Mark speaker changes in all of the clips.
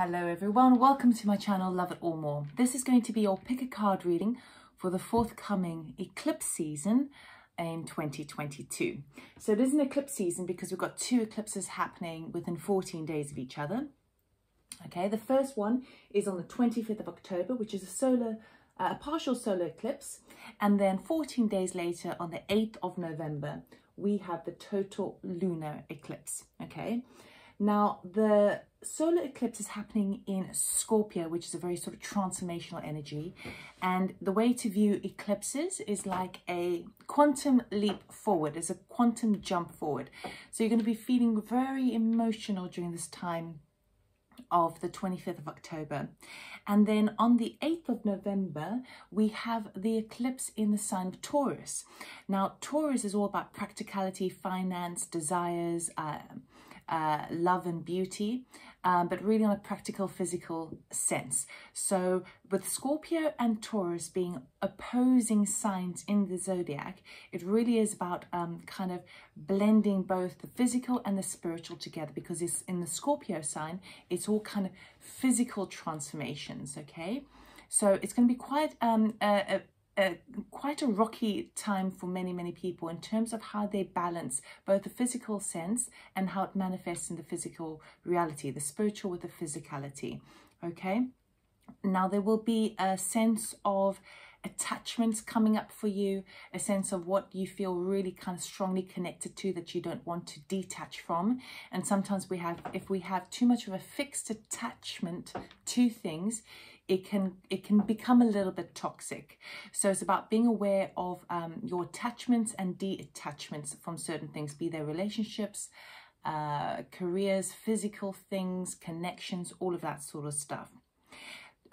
Speaker 1: Hello everyone, welcome to my channel Love It or More. This is going to be your pick a card reading for the forthcoming eclipse season in 2022. So it is an eclipse season because we've got two eclipses happening within 14 days of each other. Okay, the first one is on the 25th of October, which is a partial solar eclipse, and then 14 days later on the 8th of November we have the total lunar eclipse. Okay, now the solar eclipse is happening in Scorpio, which is a very sort of transformational energy, and the way to view eclipses is like a quantum leap forward, is a quantum jump forward. So you're going to be feeling very emotional during this time of the 25th of October. And then on the 8th of November, we have the eclipse in the sign of Taurus. Now, Taurus is all about practicality, finance, desires, love and beauty, but really on a practical, physical sense. So with Scorpio and Taurus being opposing signs in the zodiac, it really is about kind of blending both the physical and the spiritual together, because it's in the Scorpio sign, it's all kind of physical transformations. Okay, so it's going to be quite quite a rocky time for many people in terms of how they balance both the physical sense and how it manifests in the physical reality, the spiritual with the physicality. Okay, now there will be a sense of attachments coming up for you, a sense of what you feel really kind of strongly connected to that you don't want to detach from. And sometimes if we have too much of a fixed attachment to things, it can become a little bit toxic. So it's about being aware of your attachments and detachments from certain things, be they relationships, careers, physical things, connections, all of that sort of stuff.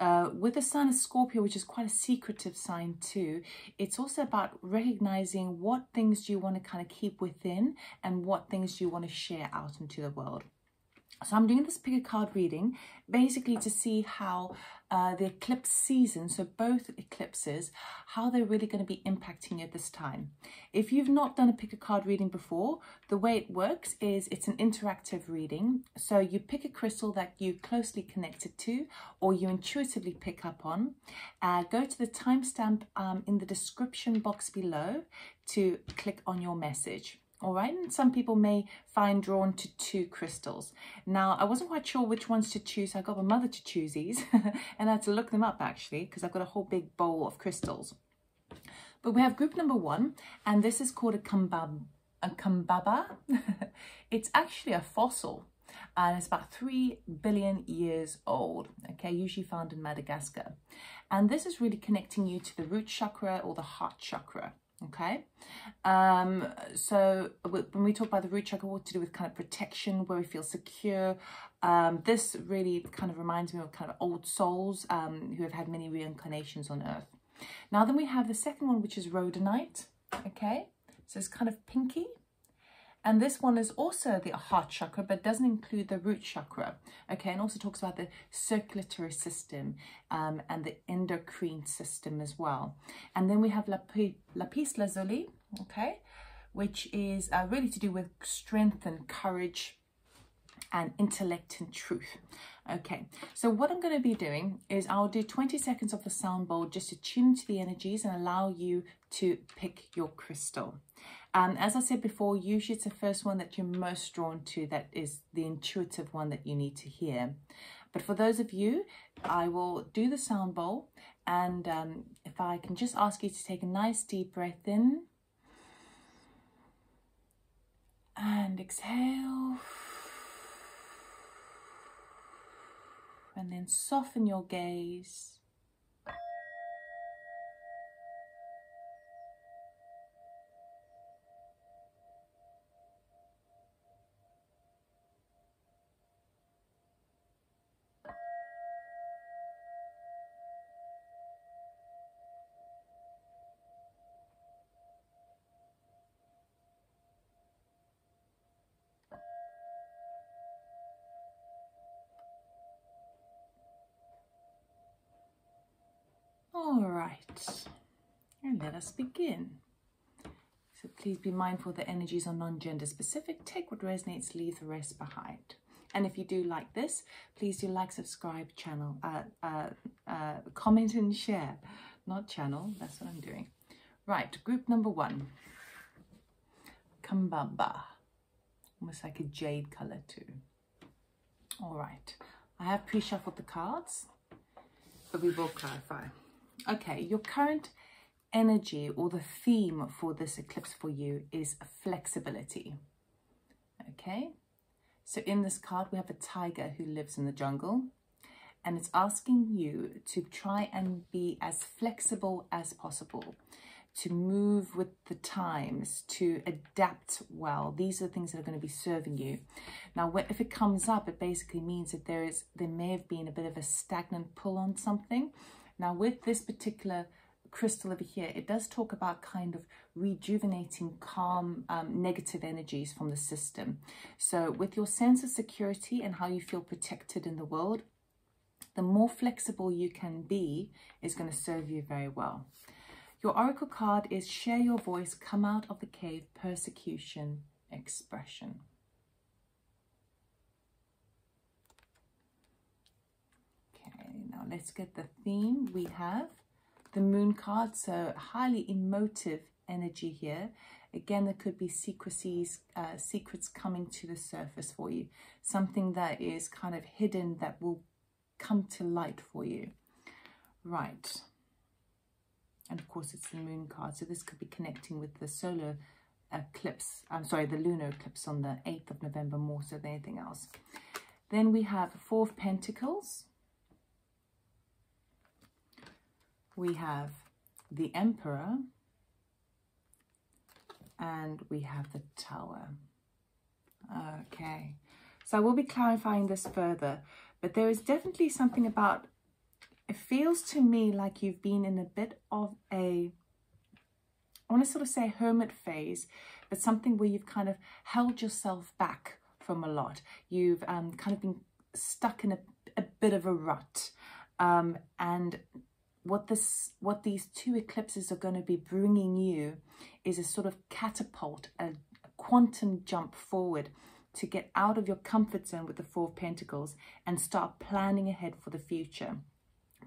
Speaker 1: With the sign of Scorpio, which is quite a secretive sign too, it's also about recognizing what things you want to kind of keep within and what things you want to share out into the world. So I'm doing this pick a card reading basically to see how the eclipse season, so both eclipses, how they're really going to be impacting you at this time. If you've not done a pick a card reading before, the way it works is it's an interactive reading. So you pick a crystal that you closely connected to or you intuitively pick up on. Go to the timestamp in the description box below to click on your message. All right, and some people may find drawn to two crystals. Now, I wasn't quite sure which ones to choose. So I got my mother to choose these and I had to look them up actually, because I've got a whole big bowl of crystals. But we have group number one, and this is called a Kambaba. It's actually a fossil, and it's about 3 billion years old, okay, usually found in Madagascar. And this is really connecting you to the root chakra or the heart chakra. Okay, so when we talk about the root chakra, what to do with kind of protection, where we feel secure, this really kind of reminds me of kind of old souls who have had many reincarnations on earth. Now then we have the second one, which is Rhodenite. Okay, so it's kind of pinky, and this one is also the heart chakra, but doesn't include the root chakra. Okay, and also talks about the circulatory system and the endocrine system as well. And then we have Lapis Lazuli, okay, which is really to do with strength and courage and intellect and truth. Okay, so what I'm going to be doing is I'll do 20 seconds of the sound bowl just to tune into the energies and allow you to pick your crystal. As I said before, usually it's the first one that you're most drawn to, that is the intuitive one that you need to hear. But for those of you, I will do the sound bowl, and if I can just ask you to take a nice deep breath in and exhale, and then soften your gaze. All right, and let us begin. So please be mindful that energies are non-gender specific. Take what resonates, leave the rest behind. And if you do like this, please do like, subscribe, channel, comment and share. Not channel, that's what I'm doing. Right, group number 1. Kambaba. Almost like a jade color too. All right, I have pre-shuffled the cards, but we will clarify. Okay, your current energy or the theme for this eclipse for you is flexibility. Okay, so in this card we have a tiger who lives in the jungle, and it's asking you to try and be as flexible as possible, to move with the times, to adapt well. These are the things that are going to be serving you. Now, if it comes up, it basically means that there may have been a bit of a stagnant pull on something. Now, with this particular crystal over here, it does talk about kind of rejuvenating, calm, negative energies from the system. So with your sense of security and how you feel protected in the world, the more flexible you can be is going to serve you very well. Your oracle card is share your voice, come out of the cave, persecution, expression. Okay, now let's get the theme. We have the moon card, so highly emotive energy here. Again, there could be secrecies, secrets coming to the surface for you. Something that is kind of hidden that will come to light for you. Right. And of course, it's the moon card. So this could be connecting with the solar eclipse. I'm sorry, the lunar eclipse on the 8th of November more so than anything else. Then we have 4 of Pentacles. We have the Emperor, and we have the Tower. Okay, so I will be clarifying this further, but there is definitely something about, it feels to me like you've been in a bit of a, I want to sort of say hermit phase, but something where you've kind of held yourself back from a lot. You've kind of been stuck in a bit of a rut, and what these 2 eclipses are going to be bringing you is a sort of catapult, a quantum jump forward to get out of your comfort zone with the 4 of Pentacles and start planning ahead for the future.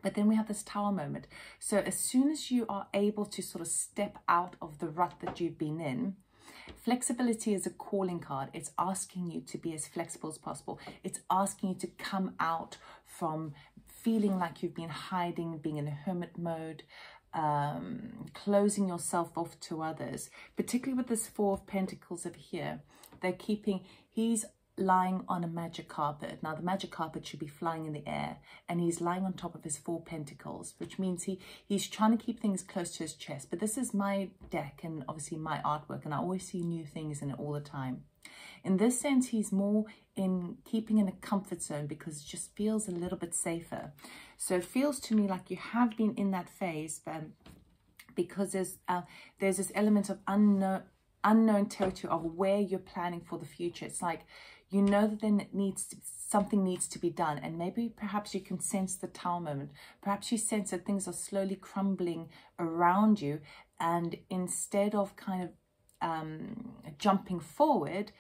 Speaker 1: But then we have this Tower moment. So as soon as you are able to sort of step out of the rut that you've been in, flexibility is a calling card. It's asking you to be as flexible as possible. It's asking you to come out from feeling like you've been hiding, being in a hermit mode, closing yourself off to others. Particularly with this 4 of Pentacles over here, they're keeping, he's lying on a magic carpet. Now the magic carpet should be flying in the air, and he's lying on top of his 4 pentacles, which means he's trying to keep things close to his chest. But this is my deck and obviously my artwork, and I always see new things in it all the time. In this sense, he's more in keeping in a comfort zone because it just feels a little bit safer. So it feels to me like you have been in that phase, because there's this element of unknown territory of where you're planning for the future. It's like, you know that then something needs to be done, and maybe perhaps you can sense the Tower moment. Perhaps you sense that things are slowly crumbling around you, and instead of kind of jumping forward,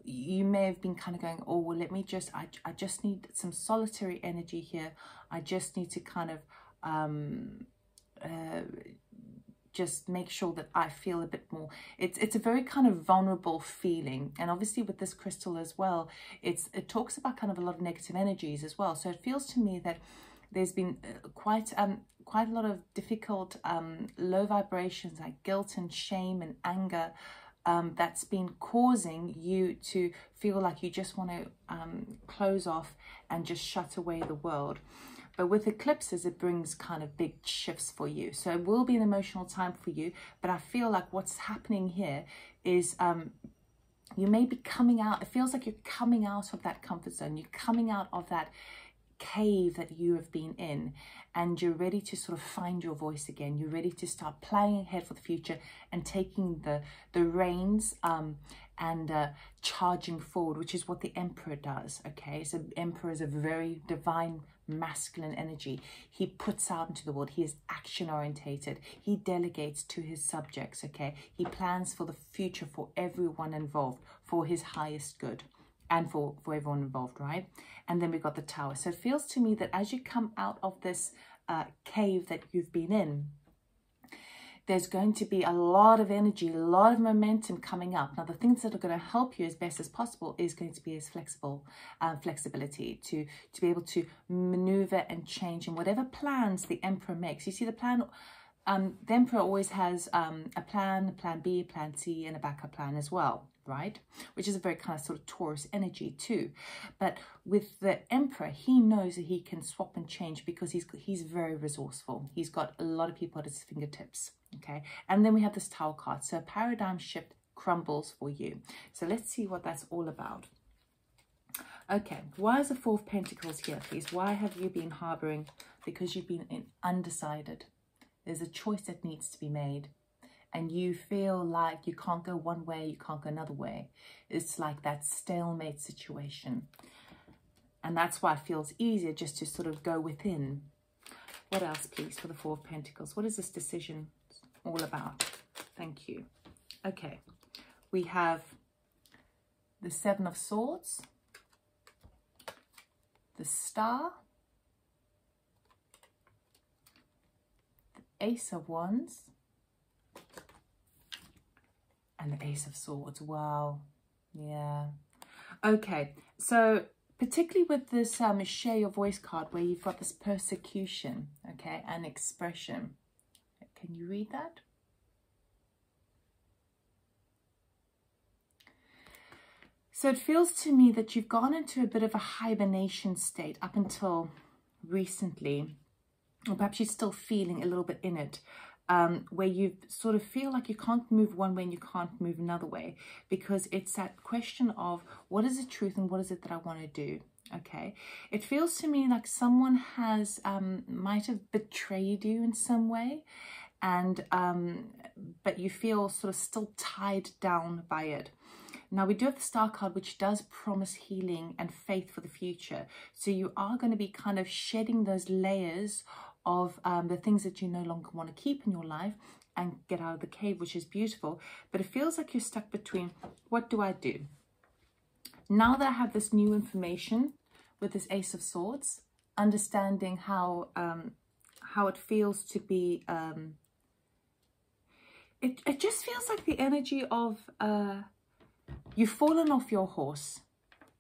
Speaker 1: you may have been kind of going, oh well, I just need some solitary energy here. I just need to kind of just make sure that I feel a bit more. It's a very kind of vulnerable feeling, and obviously with this crystal as well, it talks about kind of a lot of negative energies as well. So it feels to me that there's been quite a lot of difficult low vibrations like guilt and shame and anger that's been causing you to feel like you just want to close off and just shut away the world. But with eclipses, it brings kind of big shifts for you. So it will be an emotional time for you. But I feel like what's happening here is you may be coming out. It feels like you're coming out of that comfort zone. You're coming out of that cave that you have been in. And you're ready to sort of find your voice again. You're ready to start planning ahead for the future and taking the reins and charging forward, which is what the Emperor does. Okay, so the Emperor is a very divine masculine energy. He puts out into the world. He is action orientated. He delegates to his subjects. Okay, he plans for the future for everyone involved, for his highest good. and for everyone involved, right? And then we've got the Tower. So it feels to me that as you come out of this cave that you've been in, there's going to be a lot of energy, a lot of momentum coming up. Now, the things that are going to help you as best as possible is going to be as flexibility to be able to maneuver and change in whatever plans the Emperor makes. You see, the plan, the Emperor always has a plan B, a plan C, and a backup plan as well, right? Which is a very kind of sort of Taurus energy too. But with the Emperor, he knows that he can swap and change because he's very resourceful. He's got a lot of people at his fingertips. Okay, and then we have this Tower card. So a paradigm shift crumbles for you. So let's see what that's all about. Okay, why is the Four of Pentacles here, please? Why have you been harboring? Because you've been undecided. There's a choice that needs to be made. And you feel like you can't go one way, you can't go another way. It's like that stalemate situation. And that's why it feels easier just to sort of go within. What else, please, for the Four of Pentacles? What is this decision all about? Thank you. Okay, we have the Seven of Swords, the Star, the Ace of Wands, and the Ace of Swords. Wow. Yeah. Okay, so particularly with this share your voice card where you've got this persecution, okay, and expression. Can you read that? So it feels to me that you've gone into a bit of a hibernation state up until recently, or perhaps you're still feeling a little bit in it, where you sort of feel like you can't move one way and you can't move another way, because it's that question of what is the truth and what is it that I want to do? Okay, it feels to me like someone has might have betrayed you in some way, and but you feel sort of still tied down by it. Now we do have the Star card, which does promise healing and faith for the future. So you are going to be kind of shedding those layers of the things that you no longer want to keep in your life and get out of the cave, which is beautiful. But it feels like you're stuck between, what do I do? Now that I have this new information with this Ace of Swords, understanding how it feels to be, it just feels like the energy of you've fallen off your horse.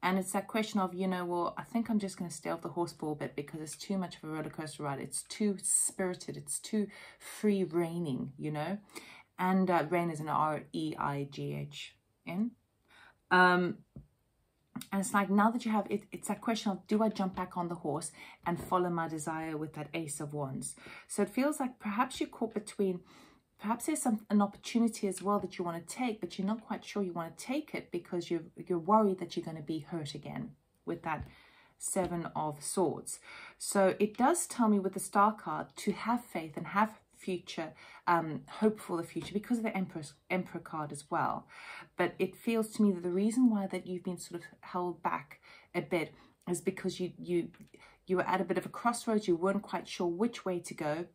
Speaker 1: And it's that question of, you know, well, I think I'm just going to stay off the horse for a bit because it's too much of a roller coaster ride. It's too spirited. It's too free reigning, you know. And reign is an R-E-I-G-H-N. And it's like, now that you have it, it's that question of, do I jump back on the horse and follow my desire with that Ace of Wands? So it feels like perhaps you're caught between, perhaps there's an opportunity as well that you want to take, but you're not quite sure you want to take it because you're worried that you're going to be hurt again with that Seven of Swords. So it does tell me with the Star card to have faith and have future, hope for the future, because of the Emperor card as well. But it feels to me that the reason why that you've been sort of held back a bit is because you were at a bit of a crossroads. You weren't quite sure which way to go.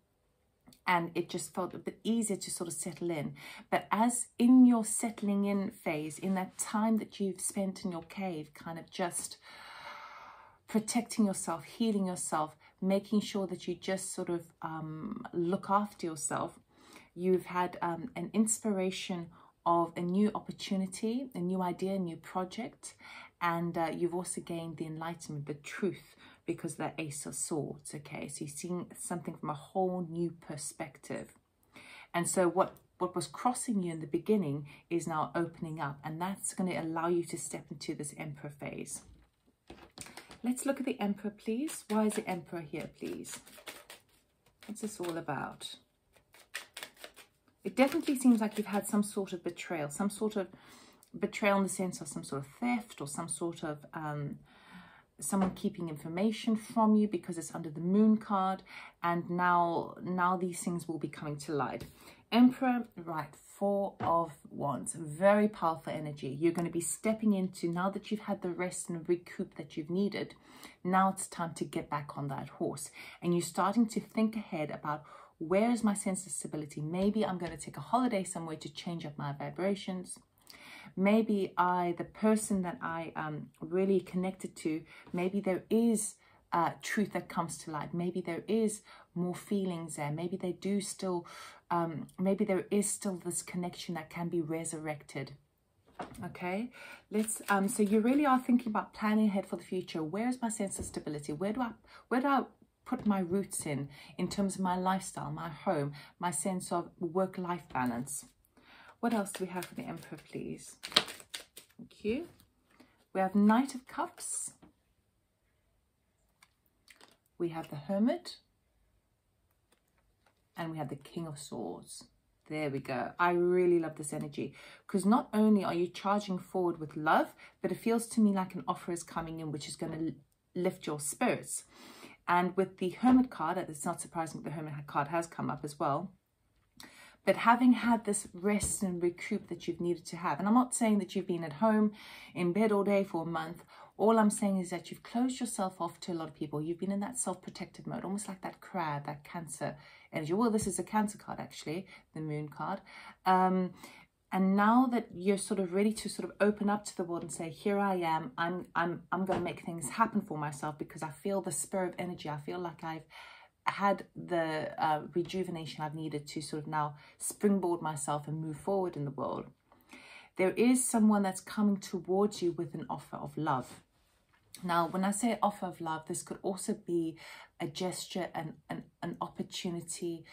Speaker 1: And it just felt a bit easier to sort of settle in. But as in your settling in phase, in that time that you've spent in your cave, kind of just protecting yourself, healing yourself, making sure that you just sort of look after yourself, you've had an inspiration of a new opportunity, a new idea, a new project. And you've also gained the enlightenment, the truth, because of that Ace of Swords, okay? So you're seeing something from a whole new perspective. And so what was crossing you in the beginning is now opening up, and that's going to allow you to step into this Emperor phase. Let's look at the Emperor, please. Why is the Emperor here, please? What's this all about? It definitely seems like you've had some sort of betrayal, some sort of betrayal in the sense of some sort of theft or some sort of someone keeping information from you because it's under the Moon card, and now these things will be coming to light. Emperor, right, Four of Wands, very powerful energy. You're going to be stepping into, now that you've had the rest and recoup that you've needed, now it's time to get back on that horse, and you're starting to think ahead about, where is my sense of stability? Maybe I'm going to take a holiday somewhere to change up my vibrations. maybe the person that I really connected to, maybe there is truth that comes to light. Maybe there is more feelings there. Maybe they do still, maybe there is still this connection that can be resurrected. Okay, let's so you really are thinking about planning ahead for the future. Where is my sense of stability? Where do I put my roots in terms of my lifestyle, my home, my sense of work-life balance? What else do we have for the Emperor, please? Thank you. We have Knight of Cups. We have the Hermit. And we have the King of Swords. There we go. I really love this energy, because not only are you charging forward with love, but it feels to me like an offer is coming in, which is going to lift your spirits. And with the Hermit card, it's not surprising the Hermit card has come up as well. But having had this rest and recoup that you've needed to have, and I'm not saying that you've been at home in bed all day for a month. All I'm saying is that you've closed yourself off to a lot of people. You've been in that self-protective mode, almost like that crab, that Cancer energy. Well, this is a Cancer card, actually, the Moon card. And now that you're sort of ready to sort of open up to the world and say, here I am, I'm going to make things happen for myself, because I feel the spur of energy. I feel like I've had the rejuvenation I've needed to sort of now springboard myself and move forward in the world. There is someone that's coming towards you with an offer of love. Now, when I say offer of love, this could also be a gesture and an opportunity.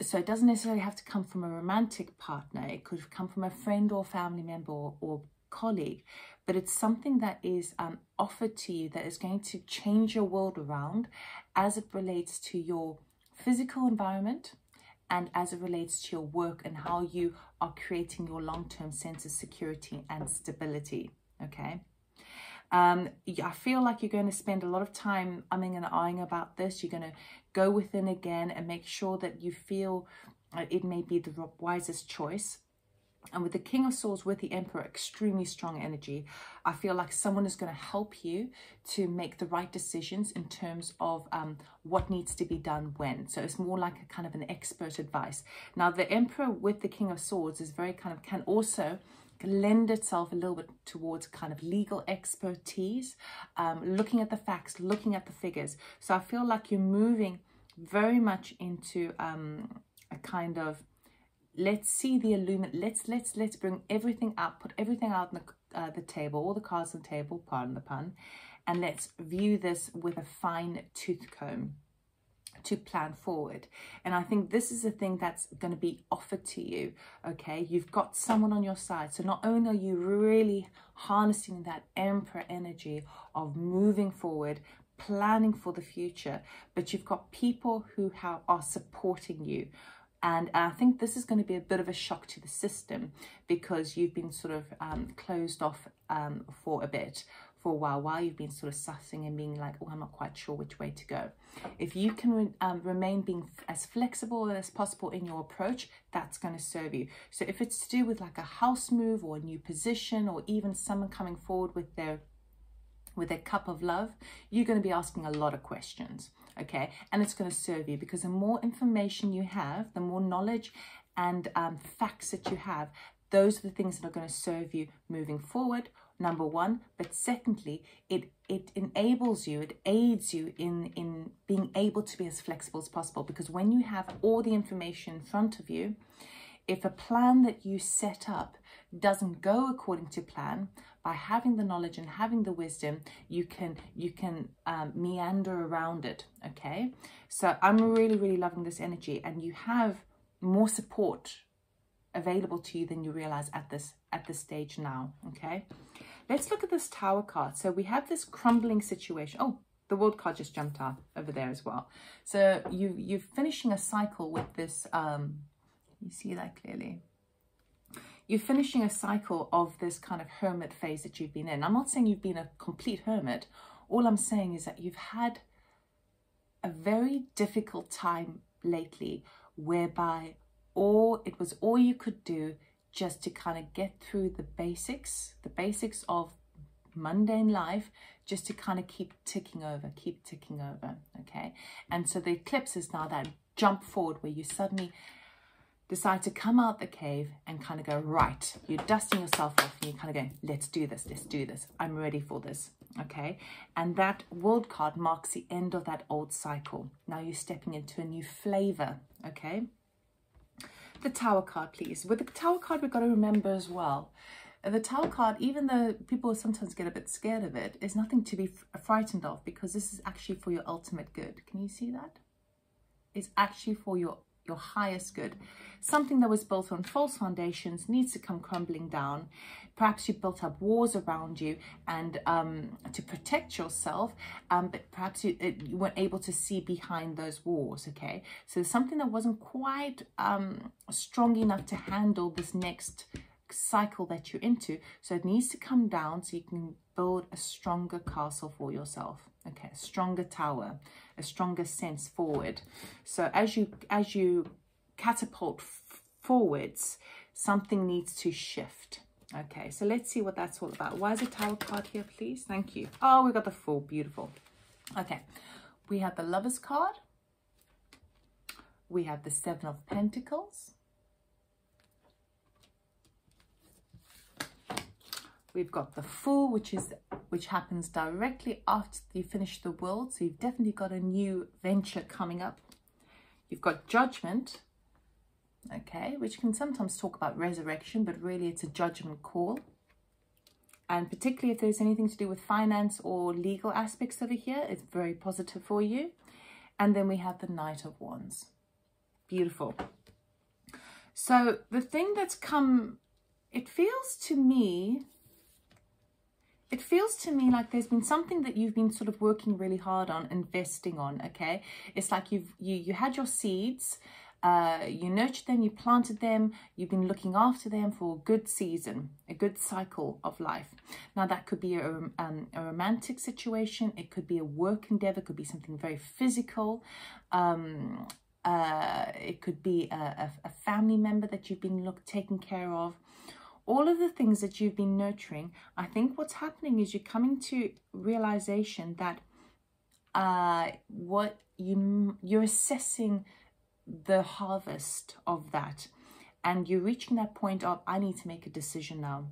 Speaker 1: So it doesn't necessarily have to come from a romantic partner. It could come from a friend or family member or colleague. But it's something that is offered to you that is going to change your world around as it relates to your physical environment and as it relates to your work and how you are creating your long-term sense of security and stability. Okay. I feel like you're going to spend a lot of time umming and ahhing about this. You're going to go within again and make sure that you feel it may be the wisest choice. And with the King of Swords, with the Emperor, extremely strong energy. I feel like someone is going to help you to make the right decisions in terms of what needs to be done when. So it's more like a kind of an expert advice. Now, the Emperor with the King of Swords is very kind of, can also lend itself a little bit towards kind of legal expertise, looking at the facts, looking at the figures. So I feel like you're moving very much into a kind of, let's see the let's bring everything out, put everything out on the table, all the cards on the table, pardon the pun, and let's view this with a fine tooth comb to plan forward. And I think this is a thing that's going to be offered to you. Okay, you've got someone on your side. So not only are you really harnessing that Emperor energy of moving forward, planning for the future, but you've got people who are supporting you. And I think this is going to be a bit of a shock to the system, because you've been sort of closed off for a while, while you've been sort of sussing and being like, oh, I'm not quite sure which way to go. If you can remain being as flexible as possible in your approach, that's going to serve you. So if it's to do with like a house move or a new position, or even someone coming forward with their cup of love, you're going to be asking a lot of questions, okay? And it's going to serve you, because the more information you have, the more knowledge and facts that you have, those are the things that are going to serve you moving forward, number one. But secondly, it enables you, it aids you in being able to be as flexible as possible, because when you have all the information in front of you, if a plan that you set up doesn't go according to plan, by having the knowledge and having the wisdom, you can meander around it. Okay, so I'm really loving this energy, and you have more support available to you than you realize at this stage now. Okay, let's look at this Tower card. So we have this crumbling situation. Oh, the World card just jumped out over there as well. So you're finishing a cycle with this. You see that clearly. You're finishing a cycle of this kind of hermit phase that you've been in. I'm not saying you've been a complete hermit. All I'm saying is that you've had a very difficult time lately, whereby it was all you could do just to kind of get through the basics of mundane life, just to kind of keep ticking over, okay? And so the eclipse is now that jump forward where you suddenly decide to come out the cave and kind of go, right, you're dusting yourself off and you're kind of going, let's do this, I'm ready for this, okay? And that World card marks the end of that old cycle. Now you're stepping into a new flavor, okay? The Tower card, please. With the Tower card, we've got to remember as well, the Tower card, even though people sometimes get a bit scared of it, is nothing to be frightened of, because this is actually for your ultimate good. Can you see that? It's actually for your highest good. Something that was built on false foundations needs to come crumbling down. Perhaps you built up walls around you and to protect yourself, but perhaps you weren't able to see behind those walls, okay? So something that wasn't quite strong enough to handle this next cycle that you're into, so it needs to come down so you can build a stronger castle for yourself, okay? A stronger tower, a stronger sense forward. So as you catapult forwards, something needs to shift, okay? So let's see what that's all about. Why is a Tower card here, please? Thank you. Oh, we got the Fool. Beautiful. Okay, we have the Lovers card, we have the Seven of Pentacles, we've got the Fool, which happens directly after you finish the world. So you've definitely got a new venture coming up. You've got Judgment, okay, which can sometimes talk about resurrection, but really it's a judgment call. And particularly if there's anything to do with finance or legal aspects over here, it's very positive for you. And then we have the Knight of Wands. Beautiful. So the thing that's come, it feels to me like there's been something that you've been sort of working really hard on, investing on, okay? It's like you had your seeds, you nurtured them, you planted them, you've been looking after them for a good season, a good cycle of life. Now that could be a romantic situation, it could be a work endeavor, it could be something very physical, it could be a family member that you've been taking care of. All of the things that you've been nurturing, I think what's happening is you're coming to realization that you're assessing the harvest of that, and you're reaching that point of, I need to make a decision now.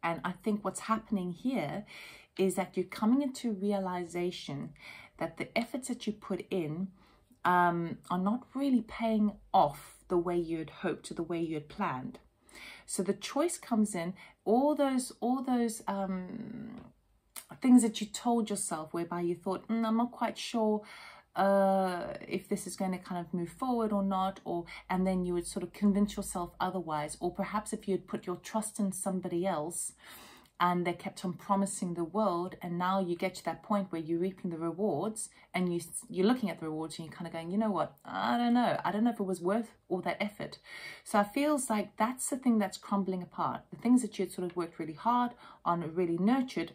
Speaker 1: And I think what's happening here is that you're coming into realization that the efforts that you put in are not really paying off the way you had hoped or the way you had planned. So the choice comes in, all those things that you told yourself, whereby you thought, I'm not quite sure if this is going to kind of move forward or not, and then you would sort of convince yourself otherwise. Or perhaps if you had put your trust in somebody else and they kept on promising the world, and now you get to that point where you're reaping the rewards, and you're looking at the rewards and you're kind of going, you know what, I don't know if it was worth all that effort. So it feels like that's the thing that's crumbling apart. The things that you'd sort of worked really hard on, really nurtured,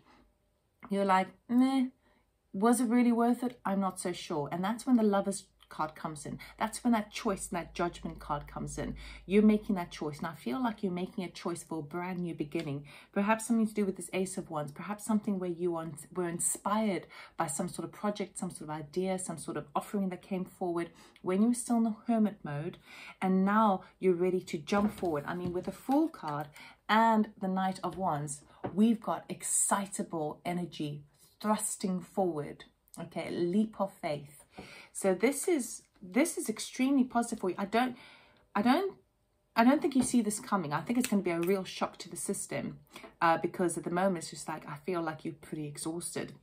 Speaker 1: you're like, meh, was it really worth it? I'm not so sure. And that's when the Lovers card comes in. That's when that choice and that Judgment card comes in. You're making that choice. And I feel like you're making a choice for a brand new beginning. Perhaps something to do with this Ace of Wands. Perhaps something where you were inspired by some sort of project, some sort of idea, some sort of offering that came forward when you were still in the hermit mode. And now you're ready to jump forward. I mean, with the Fool card and the Knight of Wands, we've got excitable energy thrusting forward. Okay, a leap of faith. So this is extremely positive for you. I don't think you see this coming. I think it's going to be a real shock to the system because at the moment it's just like, I feel like you're pretty exhausted.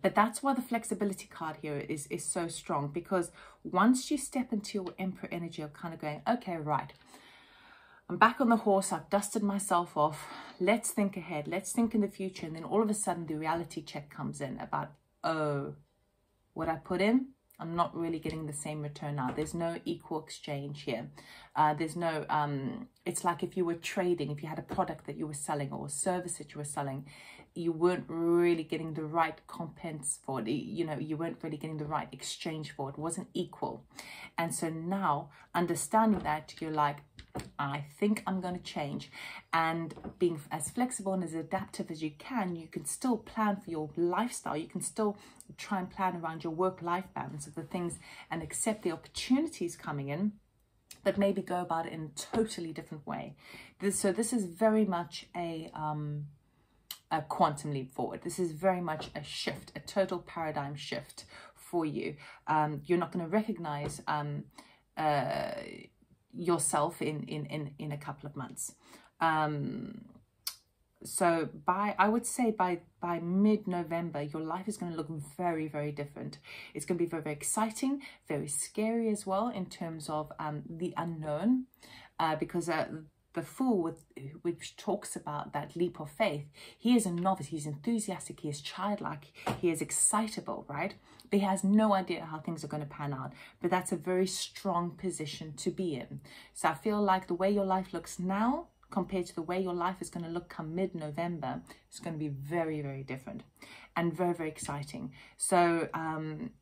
Speaker 1: But that's why the flexibility card here is so strong, because once you step into your Emperor energy of kind of going, okay, right, I'm back on the horse, I've dusted myself off, let's think ahead, let's think in the future. And then all of a sudden the reality check comes in about, oh, what I put in, I'm not really getting the same return now. There's no equal exchange here. There's no, it's like if you were trading, if you had a product that you were selling or a service that you were selling, you weren't really getting the right compense for it. You know, you weren't really getting the right exchange for it. It wasn't equal. And so now, understanding that, you're like, I think I'm going to change. And being as flexible and as adaptive as you can still plan for your lifestyle. You can still try and plan around your work-life balance of the things and accept the opportunities coming in. but maybe go about it in a totally different way. So this is very much a quantum leap forward. This is very much a shift, a total paradigm shift for you. You're not going to recognize yourself in a couple of months. So I would say by mid-November, your life is going to look very, very different. It's going to be very, very exciting, very scary as well in terms of the unknown, because the Fool, which talks about that leap of faith, he is a novice, he's enthusiastic, he is childlike, he is excitable, right? But he has no idea how things are going to pan out. But that's a very strong position to be in. So I feel like the way your life looks now compared to the way your life is going to look come mid-November, it's going to be very, very different and very, very exciting. So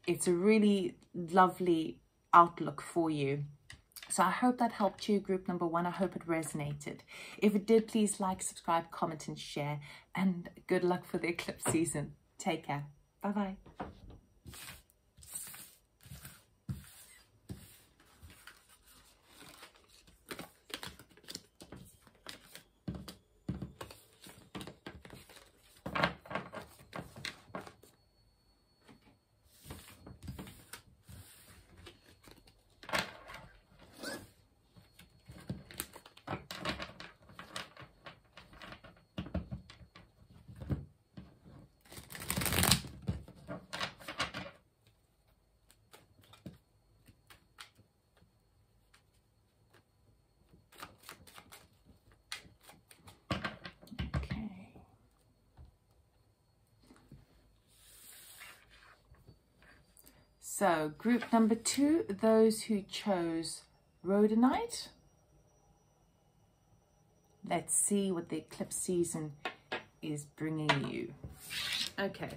Speaker 1: it's a really lovely outlook for you. So I hope that helped you, group number 1. I hope it resonated. If it did, please like, subscribe, comment and share. And good luck for the eclipse season. Take care. Bye-bye. So group number 2, those who chose Rhodenite. Let's see what the eclipse season is bringing you. Okay.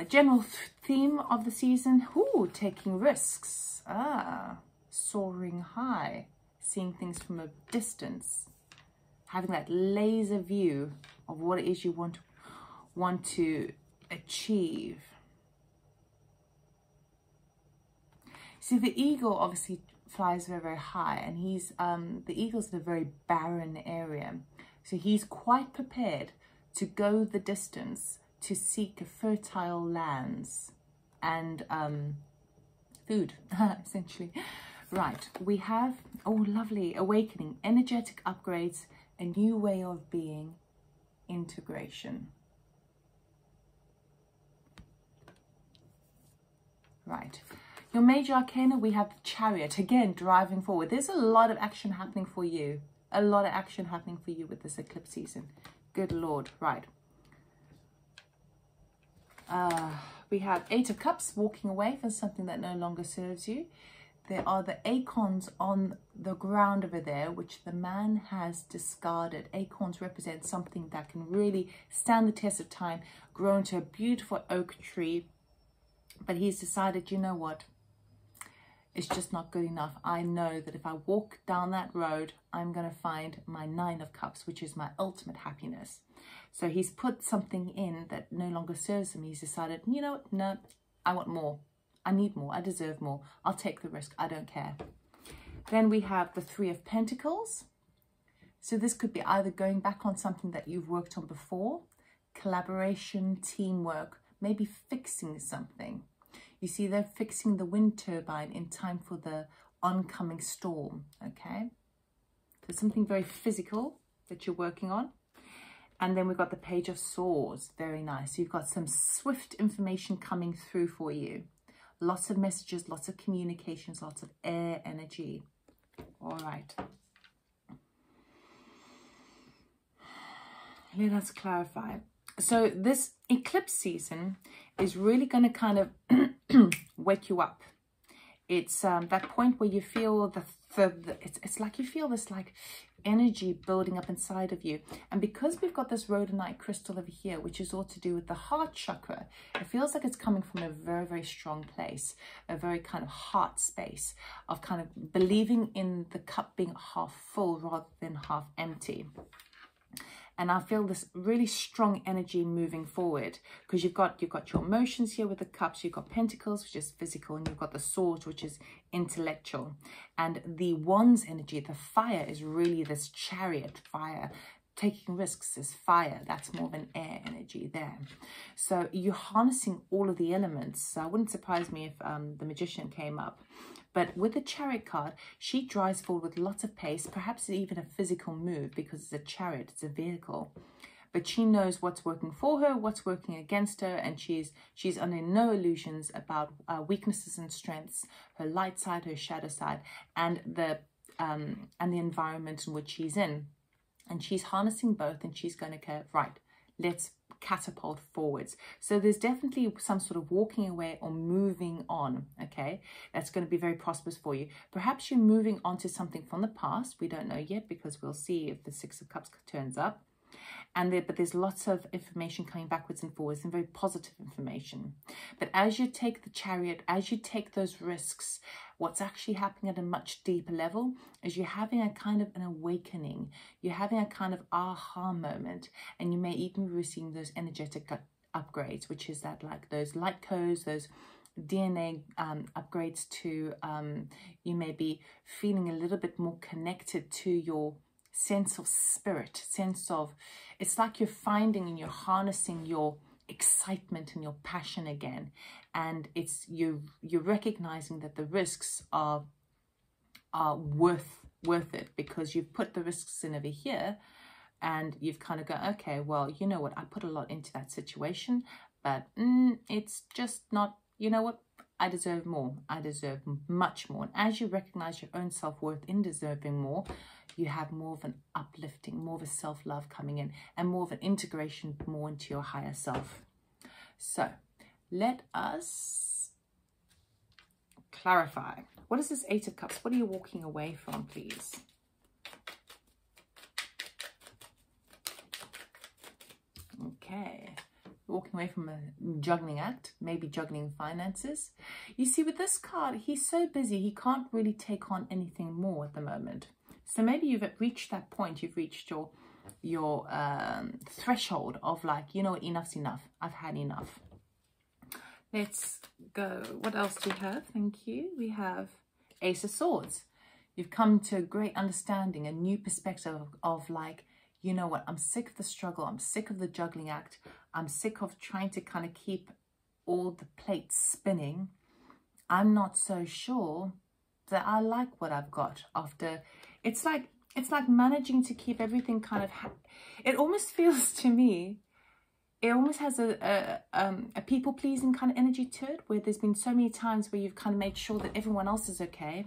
Speaker 1: General theme of the season. Ooh, taking risks. Soaring high. Seeing things from a distance. Having that laser view of what it is you want to achieve. See, the eagle obviously flies very, very high, and he's the eagle's in a very barren area. So he's quite prepared to go the distance to seek fertile lands and food, essentially. Right, we have, oh, lovely, awakening, energetic upgrades, a new way of being, integration. Right. Your major arcana, we have the Chariot, again, driving forward. There's a lot of action happening for you. A lot of action happening for you with this eclipse season. Good Lord, right. We have 8 of Cups, walking away from something that no longer serves you. There are the acorns on the ground over there, which the man has discarded. Acorns represent something that can really stand the test of time, grow into a beautiful oak tree. But he's decided, you know what? It's just not good enough. I know that if I walk down that road, I'm going to find my 9 of Cups, which is my ultimate happiness. So he's put something in that no longer serves him. He's decided, you know what? No, I want more. I need more. I deserve more. I'll take the risk. I don't care. Then we have the 3 of Pentacles. So this could be either going back on something that you've worked on before, collaboration, teamwork, maybe fixing something. You see, they're fixing the wind turbine in time for the oncoming storm, okay? There's something very physical that you're working on. And then we've got the Page of Swords. Very nice. You've got some swift information coming through for you. Lots of messages, lots of communications, lots of air energy. All right. Let us clarify. So this eclipse season is really going to kind of wake you up. It's that point where you feel it's like you feel this like energy building up inside of you. And because we've got this Rhodenite crystal over here, which is all to do with the heart chakra, it feels like it's coming from a very, very strong place, a very kind of heart space of kind of believing in the cup being half full rather than half empty. And I feel this really strong energy moving forward, because you've got your emotions here with the cups, you've got pentacles, which is physical, and you've got the swords, which is intellectual. And the wands energy, the fire, is really this chariot fire. Taking risks is fire. That's more of an air energy there. So you're harnessing all of the elements. So it wouldn't surprise me if the magician came up. But with the chariot card, she drives forward with lots of pace, perhaps even a physical move, because it's a chariot, it's a vehicle. But she knows what's working for her, what's working against her, and she's under no illusions about weaknesses and strengths, her light side, her shadow side, and the environment in which she's in. And she's harnessing both, and she's going to go, right, let's catapult forwards. So there's definitely some sort of walking away or moving on, okay? That's going to be very prosperous for you. Perhaps you're moving on to something from the past. We don't know yet, because we'll see if the Six of Cups turns up. But there's lots of information coming backwards and forwards, and very positive information. But as you take the chariot, as you take those risks, what's actually happening at a much deeper level is you're having a kind of an awakening. You're having a kind of aha moment, and you may even be receiving those energetic upgrades, which is that, like those light codes, those DNA upgrades to, you may be feeling a little bit more connected to your sense of spirit, it's like you're finding and you're harnessing your excitement and your passion again, and you're recognizing that the risks are worth it, because you've put the risks in over here, and you've kind of gone, okay, well, you know what, I put a lot into that situation, but it's just not, you know what, I deserve more. I deserve much more. And as you recognize your own self-worth in deserving more, you have more of an uplifting, more of a self-love coming in, and more of an integration more into your higher self. So let us clarify. What is this Eight of Cups? What are you walking away from, please? Okay. Walking away from a juggling act, maybe juggling finances. You see, with this card, he's so busy, he can't really take on anything more at the moment. So maybe you've reached that point, you've reached your threshold of, like, you know what, enough's enough. I've had enough. Let's go. What else do we have? Thank you. We have Ace of Swords. You've come to a great understanding, a new perspective of like, you know what, I'm sick of the struggle. I'm sick of the juggling act. I'm sick of trying to kind of keep all the plates spinning. I'm not so sure that I like what I've got after. It's like managing to keep everything kind of, it almost feels to me, it almost has a people-pleasing kind of energy to it, where there's been so many times where you've kind of made sure that everyone else is okay,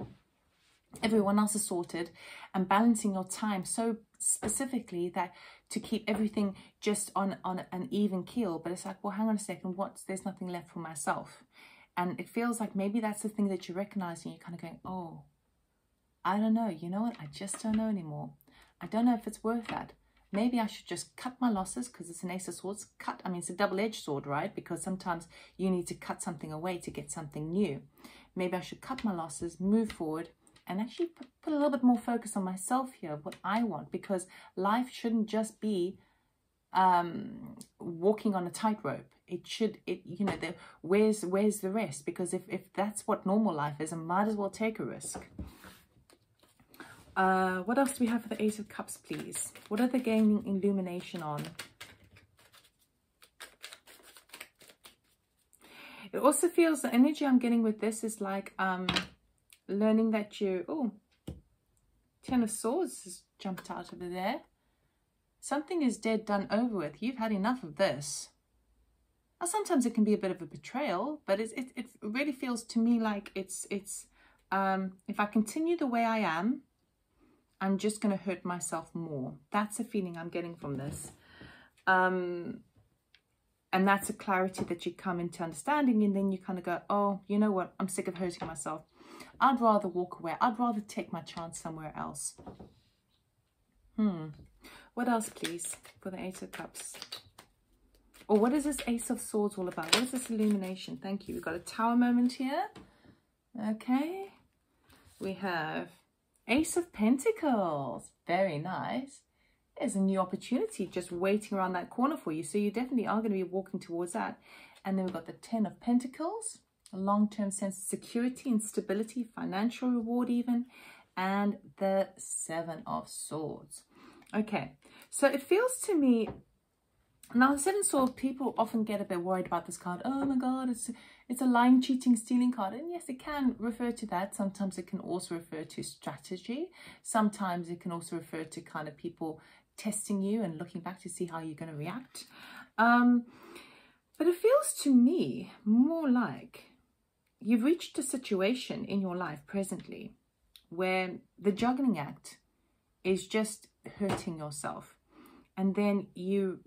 Speaker 1: everyone else is sorted, and balancing your time so specifically that to keep everything just on an even keel. But it's like, well, hang on a second, there's nothing left for myself. And it feels like maybe that's the thing that you recognize, and you're kind of going, oh, I don't know, you know what, I just don't know anymore. I don't know if it's worth that. Maybe I should just cut my losses, because it's an Ace of Swords. I mean, it's a double-edged sword, right? Because sometimes you need to cut something away to get something new. Maybe I should cut my losses, move forward, and actually put a little bit more focus on myself here, what I want, because life shouldn't just be walking on a tightrope. You know, where's the rest? Because if that's what normal life is, I might as well take a risk. What else do we have for the Eight of Cups, please? What are they gaining illumination on? It also feels, the energy I'm getting with this is like learning that Ten of Swords has jumped out over there. Something is dead, done, over with. You've had enough of this. Now, sometimes it can be a bit of a betrayal, but it really feels to me like it's if I continue the way I am, I'm just going to hurt myself more. That's a feeling I'm getting from this. And that's a clarity that you come into understanding, and then you kind of go, oh, you know what? I'm sick of hurting myself. I'd rather walk away. I'd rather take my chance somewhere else. What else, please, for the Eight of Cups? Or what is this Ace of Swords all about? What is this illumination? Thank you. We've got a Tower moment here. Okay. We have Ace of Pentacles. Very nice. there's a new opportunity just waiting around that corner for you. So you definitely are going to be walking towards that. And then we've got the 10 of Pentacles, a long-term sense of security and stability, financial reward even, and the 7 of Swords. Okay, so it feels to me, now the 7 of Swords, people often get a bit worried about this card. Oh my God, it's a lying, cheating, stealing card. And yes, it can refer to that. Sometimes it can also refer to strategy. Sometimes it can also refer to kind of people testing you and looking back to see how you're going to react. But it feels to me more like you've reached a situation in your life presently where the juggling act is just hurting yourself. And then you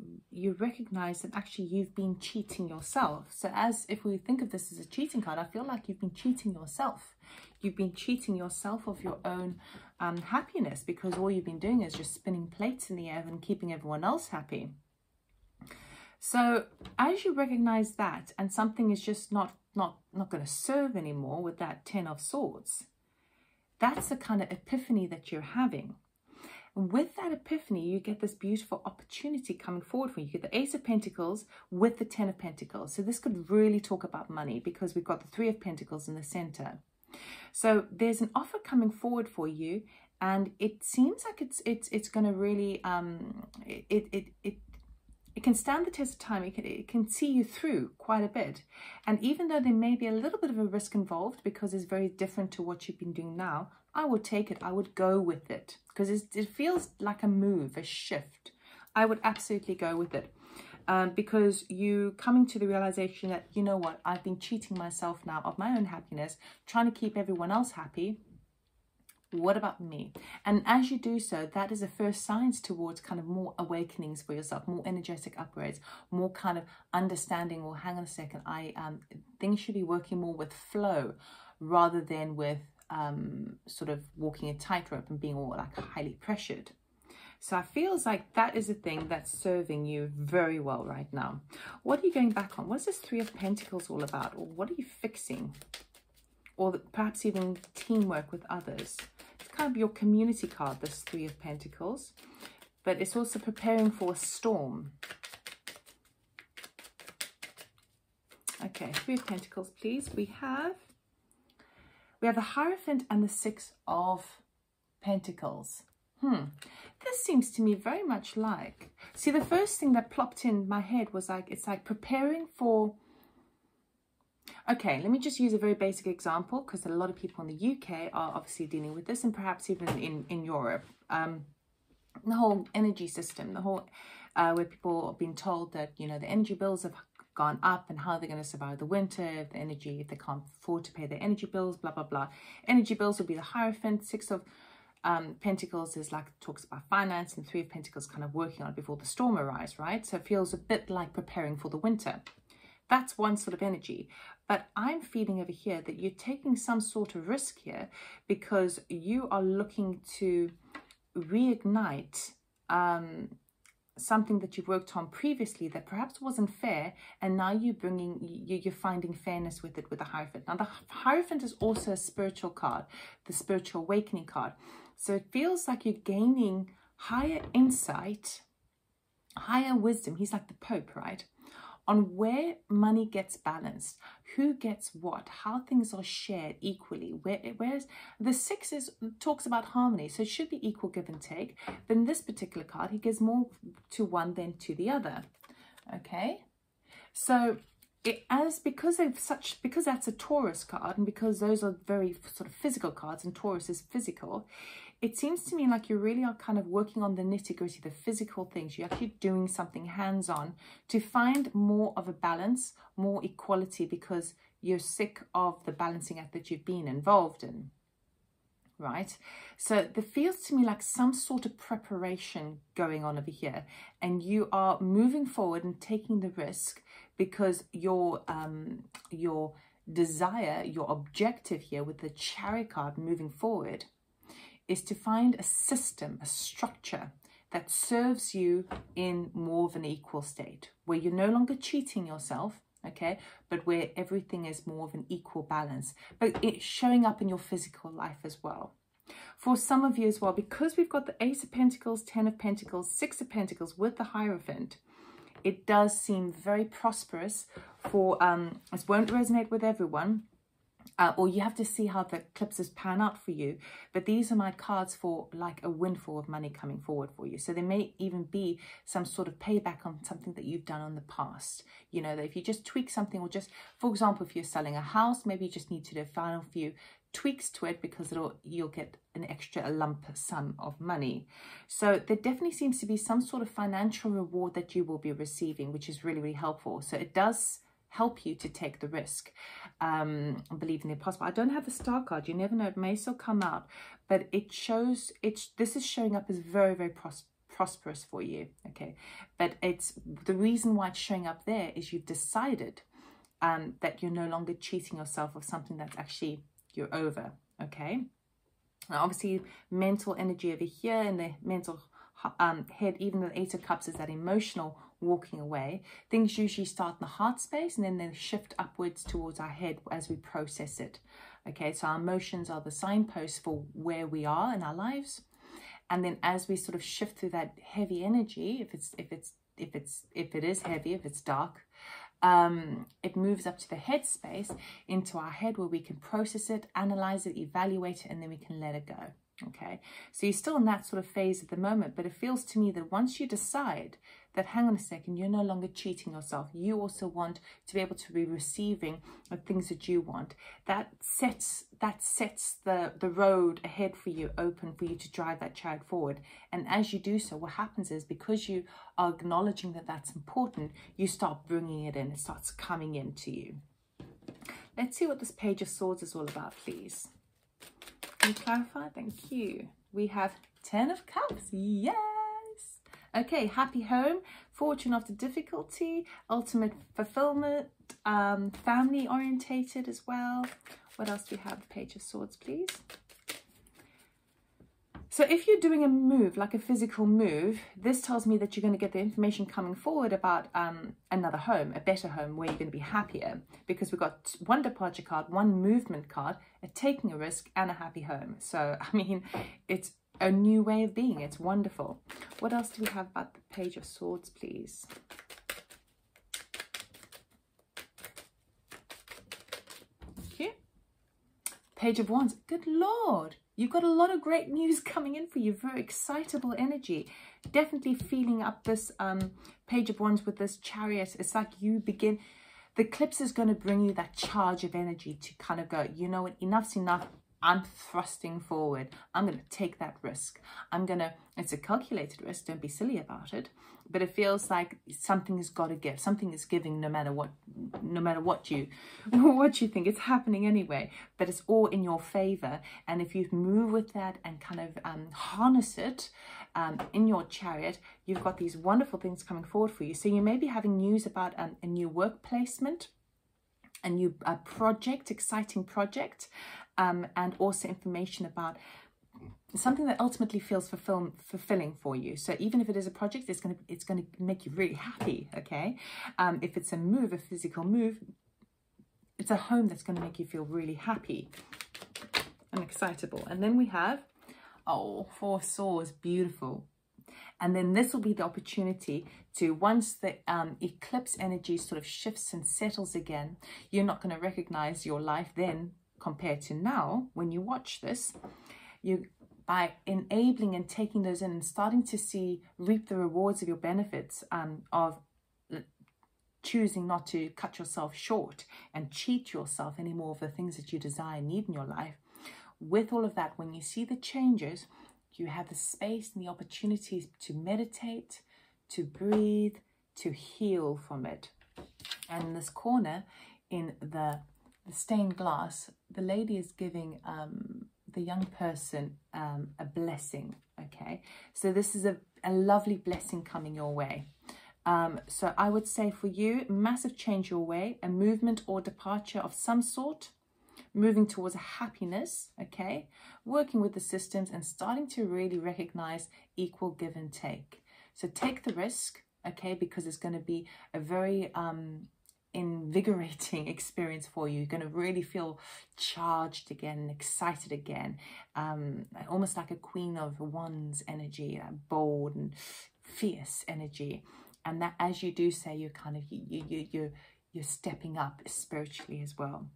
Speaker 1: recognize that actually you've been cheating yourself. So as if we think of this as a cheating card, I feel like you've been cheating yourself. You've been cheating yourself of your own happiness, because all you've been doing is just spinning plates in the air and keeping everyone else happy. So as you recognize that, and something is just not going to serve anymore with that 10 of Swords, that's the kind of epiphany that you're having. And with that epiphany, you get this beautiful opportunity coming forward for you. You get the Ace of Pentacles with the 10 of Pentacles. So this could really talk about money, because we've got the 3 of Pentacles in the center. So there's an offer coming forward for you, and it seems like it's going to really it can stand the test of time. It can see you through quite a bit. And even though there may be a little bit of a risk involved, because it's very different to what you've been doing now, I would take it. I would go with it, because it feels like a move, a shift. I would absolutely go with it, because you coming to the realization that, you know what, I've been cheating myself now of my own happiness, trying to keep everyone else happy. What about me? And as you do so, that is the first signs towards kind of more awakenings for yourself, more energetic upgrades, more kind of understanding, or hang on a second, things should be working more with flow rather than with sort of walking a tightrope and being all like highly pressured. So it feels like that is a thing that's serving you very well right now. What are you going back on? What is this 3 of Pentacles all about? Or what are you fixing? Or perhaps even teamwork with others. It's kind of your community card, this 3 of Pentacles. But it's also preparing for a storm. Okay, 3 of Pentacles, please. We have the Hierophant and the 6 of Pentacles. This seems to me very much like... See, the first thing that plopped in my head was like, it's like preparing for... Okay, let me just use a very basic example, because a lot of people in the UK are obviously dealing with this, and perhaps even in Europe. The whole energy system, the whole where people are being told that, you know, the energy bills have gone up and how they're going to survive the winter, if they can't afford to pay their energy bills, blah, blah, blah. Energy bills will be the Hierophant. 6 of Pentacles is like, talks about finance, and 3 of Pentacles kind of working on it before the storm arrives, right? So it feels a bit like preparing for the winter. That's one sort of energy. But I'm feeling over here that you're taking some sort of risk here, because you are looking to reignite something that you've worked on previously that perhaps wasn't fair, and now you're finding fairness with it with the Hierophant. Now the Hierophant is also a spiritual card, the spiritual awakening card. So it feels like you're gaining higher insight, higher wisdom. He's like the Pope, right? On where money gets balanced, who gets what, how things are shared equally. Whereas the 6 talks about harmony, so it should be equal give and take. But in this particular card, he gives more to one than to the other. Okay, so because that's a Taurus card, and because those are very sort of physical cards, and Taurus is physical, it seems to me like you really are kind of working on the nitty-gritty, the physical things. You're actually doing something hands-on to find more of a balance, more equality, because you're sick of the balancing act that you've been involved in, right? So it feels to me like some sort of preparation going on over here, and you are moving forward and taking the risk, because your desire, your objective here with the Chariot card moving forward is to find a system, a structure that serves you in more of an equal state, where you're no longer cheating yourself, okay, but where everything is more of an equal balance, but it's showing up in your physical life as well. For some of you as well, because we've got the Ace of Pentacles, 10 of Pentacles, 6 of Pentacles with the Hierophant, it does seem very prosperous for, it won't resonate with everyone, or you have to see how the eclipses pan out for you. But these are my cards for like a windfall of money coming forward for you. So there may even be some sort of payback on something that you've done in the past. You know, that if you just tweak something, or just, for example, if you're selling a house, maybe you just need to do a final few tweaks to it, because you'll get an extra lump sum of money. So there definitely seems to be some sort of financial reward that you will be receiving, which is really, really helpful. So it does help you to take the risk, and believe in the impossible. I don't have the Star card. You never know, it may still come out, but it shows this is showing up as very, very prosperous for you. Okay, but it's the reason why it's showing up there is you've decided that you're no longer cheating yourself of something that's actually you're over. Okay, now obviously mental energy over here, and the mental head, even the Eight of Cups, is that emotional walking away. Things usually start in the heart space, and then they shift upwards towards our head as we process it. Okay, so our emotions are the signposts for where we are in our lives, and then as we sort of shift through that heavy energy, if it is heavy, if it's dark, it moves up to the head space, into our head, where we can process it, analyze it, evaluate it, and then we can let it go. Okay, so you're still in that sort of phase at the moment, but it feels to me that once you decide that, hang on a second, you're no longer cheating yourself, you also want to be able to be receiving the things that you want, that sets the road ahead for you open for you to drive that chariot forward. And as you do so, what happens is, because you are acknowledging that that's important, you start bringing it in, it starts coming into you. Let's see what this Page of Swords is all about, please. Can you clarify? Thank you. We have 10 of Cups. Yes. Okay, happy home, fortune after difficulty, ultimate fulfillment, family orientated as well. What else do we have? Page of Swords, please. So if you're doing a move, like a physical move, this tells me that you're going to get the information coming forward about another home, a better home, where you're going to be happier, because we've got one departure card, one movement card, a taking a risk, and a happy home. So, I mean, it's a new way of being. It's wonderful. What else do we have about the Page of Swords, please? Thank you. Page of Wands. Good Lord. You've got a lot of great news coming in for you. Very excitable energy. Definitely feeling up this Page of Wands with this Chariot. It's like you begin... The eclipse is going to bring you that charge of energy to kind of go, you know what, enough's enough. I'm thrusting forward. I'm going to take that risk. It's a calculated risk. Don't be silly about it. But it feels like something has got to give. Something is giving no matter what you think. It's happening anyway. But it's all in your favor. And if you move with that and kind of harness it in your chariot, you've got these wonderful things coming forward for you. So you may be having news about a new work placement, a new project, exciting project. And also information about something that ultimately feels fulfilling for you. So even if it is a project, it's going to make you really happy. Okay, if it's a move, a physical move, it's a home that's going to make you feel really happy and excitable. And then we have 4 Swords, beautiful. And then this will be the opportunity to, once the eclipse energy sort of shifts and settles again, you're not going to recognize your life then compared to now. When you watch this, by enabling and taking those in and starting to reap the rewards of your benefits of choosing not to cut yourself short and cheat yourself anymore of the things that you desire and need in your life. With all of that, when you see the changes, you have the space and the opportunities to meditate, to breathe, to heal from it. And in this corner, in the stained glass, the lady is giving the young person a blessing. Okay, so this is a lovely blessing coming your way. So I would say for you, massive change your way, a movement or departure of some sort, moving towards happiness. Okay, working with the systems and starting to really recognize equal give and take. So take the risk, okay, because it's going to be a very invigorating experience for you. You're going to really feel charged again, excited again, almost like a Queen of Wands energy, bold and fierce energy. And that as you do so, you're kind of you're stepping up spiritually as well.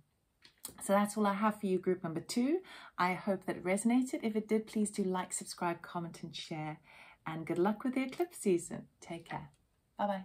Speaker 1: So that's all I have for you, group number 2. I hope that it resonated. If it did, please do like, subscribe, comment and share. And good luck with the eclipse season. Take care. Bye-bye.